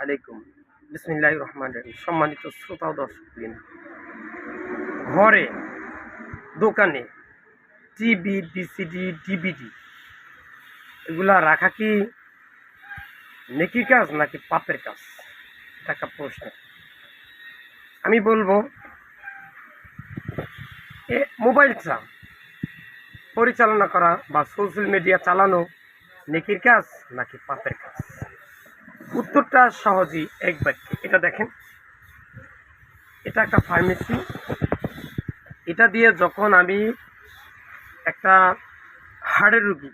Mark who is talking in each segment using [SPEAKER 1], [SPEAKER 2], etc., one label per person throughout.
[SPEAKER 1] আলাইকুম। বিসমিল্লাহির রহমানির রহিম। সম্মানিত শ্রোতা ও দর্শকবৃন্দ, ঘরে, দোকানে টিভি, ভিসিডি, ডিভিডি এগুলা রাখা কি নেকির কাজ নাকি পাপের কাজ? এটা একটা প্রশ্ন। আমি বলবো মোবাইলটা পরিচালনা করা বা সোশ্যাল মিডিয়া চালানো নেকির কাজ নাকি পাপের কাজ? উত্তরটা সহজেই এক বাক্যে। এটা দেখেন, এটা একটা ফার্মেসি। এটা দিয়ে যখন আমি একটা হার্টের রুগী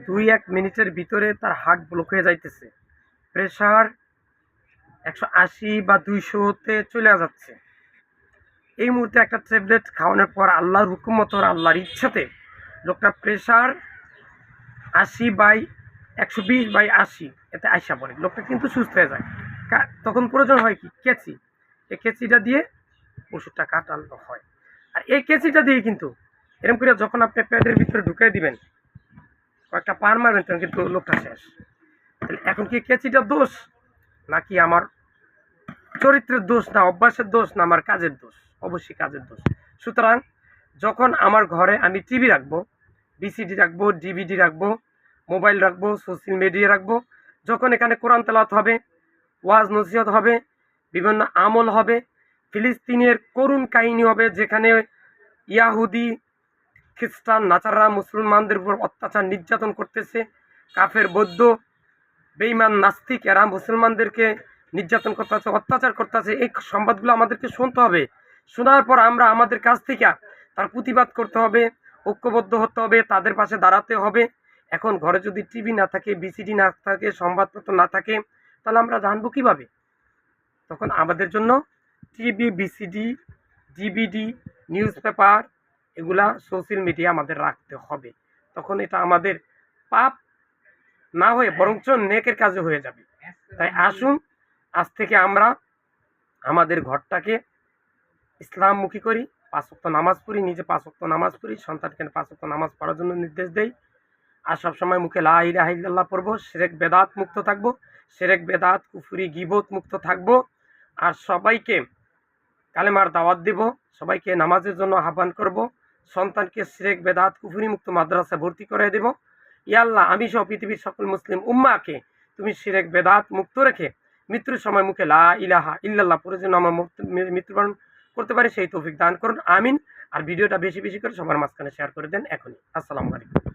[SPEAKER 1] 2-1 মিনিটের ভিতরে তার হার্ট ব্লক হয়ে যাইতেছে, প্রেশার 180 বা 200-তে চলে যাচ্ছে, এই মুহূর্তে একটা ট্যাবলেট খাওয়ানোর পর আল্লাহর হুকুম মতো আল্লাহর ইচ্ছাতে লোকটা প্রেশার 80/120/80 এতে আইসা পড়ে, লোকটা কিন্তু সুস্থ হয়ে যায়। তখন প্রয়োজন হয় কি? কেঁচি। এই কেঁচিটা দিয়ে ওষুধটা কাটানো হয়। আর এই কেঁচিটা দিয়ে কিন্তু এরকম করে যখন আপনি পেটের ভিতরে ঢুকিয়ে দিবেন, কয়েকটা পার মারবেন, তখন কিন্তু লোকটা শেষ। তাহলে এখন কি কেঁচিটা দোষ নাকি আমার চরিত্রের দোষ, না অভ্যাসের দোষ, না আমার কাজের দোষ? অবশ্যই কাজের দোষ। সুতরাং যখন আমার ঘরে আমি টিভি রাখবো, ভিসিডি রাখবো, ডিভিডি রাখবো, মোবাইল রাখবো, সোশ্যাল মিডিয়া রাখবো, যখন এখানে কোরআন তেলাওয়াত হবে, ওয়াজ নসিহত হবে, বিভিন্ন আমল হবে, ফিলিস্তিনের করুণ কাহিনী হবে, যেখানে ইয়াহুদি, খ্রিস্টান, নাচাররা মুসলমানদের উপর অত্যাচার নির্যাতন করতেছে, কাফের, বৌদ্ধ, বেঈমান, নাস্তিক এরা মুসলমানদেরকে নির্যাতন করতেছে, অত্যাচার করতেছে, এই সংবাদগুলো আমাদেরকে শুনতে হবে। শোনার পর আমরা আমাদের কাছ থেকে তার প্রতিবাদ করতে হবে, ঐক্যবদ্ধ হতে হবে, তাদের পাশে দাঁড়াতে হবে। এখন ঘরে যদি টিভি না থাকে, ভিসিডি না থাকে, সংবাদপত্র না থাকে, তাহলে আমরা জানবো কীভাবে? তখন আমাদের জন্য TV, VCD, DVD, news paper এগুলা সোশ্যাল মিডিয়া আমাদের রাখতে হবে। তখন এটা আমাদের পাপ না হয়ে বরঞ্চ নেকের কাজে হয়ে যাবে। তাই আসুন আজ থেকে আমরা আমাদের ঘরটাকে ইসলামমুখী করি, 5 ওয়াক্ত নামাজ পড়ি, নিজে 5 ওয়াক্ত নামাজ পড়ি, সন্তানকে 5 ওয়াক্ত নামাজ পড়ার জন্য নির্দেশ দেই। আর সবসময় মুখে লা ইলাহা ইল্লাল্লাহ পড়বো, শিরক বেদাত মুক্ত থাকবো, শিরক বেদাত কুফরি গীবত মুক্ত থাকবো। আর সবাইকে কালেমার দাওয়াত দেব, সবাইকে নামাজের জন্য আহ্বান করব, সন্তানকে শিরক বেদাত কুফরি মুক্ত মাদ্রাসা ভর্তি করে দেব। ইয়া আল্লাহ, আমি সহ পৃথিবীর সকল মুসলিম উম্মাকে তুমি শিরক বেদাত মুক্ত রেখে মৃত্যুর সময় মুখে লা ইলাহা ইল্লাল্লাহ পড়ে যেন আমার মৃত্যুবরণ করতে পারে সেই তৌফিক দান করুন, আমিন। আর ভিডিওটা বেশি বেশি করে সবার মাঝখানে শেয়ার করে দেন এখনই। আসসালামু আলাইকুম।